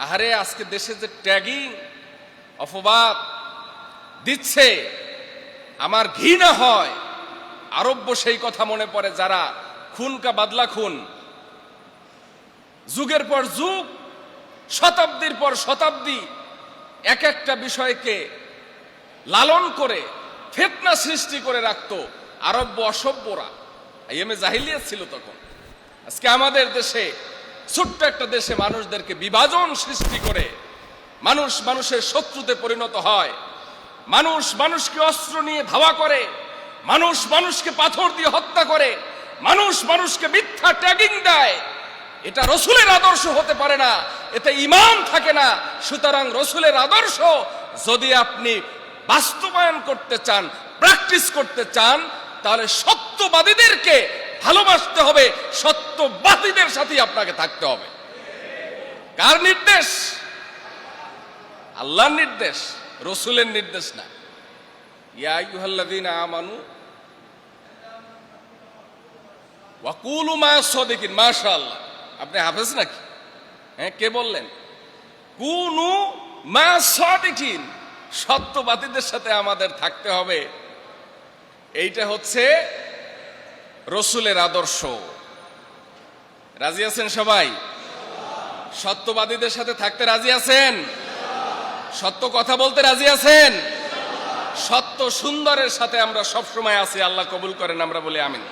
আহারে আজকে দেশে যে ট্যাগিং অপবাদ দিচ্ছে আমার ঘৃণা হয়। আরব্য সেই কথা মনে পড়ে, যারা খুন কা বাদলা খুন, যুগের পর যুগ, শতাব্দীর পর শতাব্দী এক একটা বিষয়কে লালন করে ফিতনা সৃষ্টি করে রাখতো। আরব্য অসভ্যরা, আইএমএ জাহিলিয়াত ছিল তখন। আজকে আমাদের দেশে, ছোট্ট একটা দেশে মানুষদেরকে বিভাজন সৃষ্টি করে মানুষ মানুষের শত্রুতে পরিণত হয়। মানুষ মানুষকে অস্ত্র নিয়ে ধাওয়া করে, মানুষ মানুষকে পাথর দিয়ে হত্যা করে, মানুষ মানুষকে মিথ্যা ট্যাগিং দেয়। এটা রসুলের আদর্শ হতে পারে না, এতে ঈমান থাকে না। সুতরাং রসুলের আদর্শ যদি আপনি বাস্তবায়ন করতে চান, প্র্যাকটিস করতে চান, তাহলে সত্যবাদীদেরকে ভালোবাসতে হবে, সত্যবাদীদের সাথে আপনাকে থাকতে হবে। কার নির্দেশ? আল্লাহর নির্দেশ, রসুলের নির্দেশ না। ইয়া আইয়ুহাল্লাযীনা আমানু ওয়া কুলু মা'আস সাদিকিন। মাশাআল্লাহ, আপনি হাফেজ নাকি? হ্যাঁ, কে বললেন? কুনু মা'আস সাদিকিন, সত্যবাদীদের সাথে আমাদের থাকতে হবে। এইটা হচ্ছে রসুলের আদর্শ। রাজি আছেন সবাই? সত্যবাদীদের সাথে থাকতে রাজি আছেন? সত্য কথা বলতে রাজি আছেন? সত্য সুন্দরের সাথে আমরা সবসময় আছি। আল্লাহ কবুল করেন, আমরা বলি আমিন।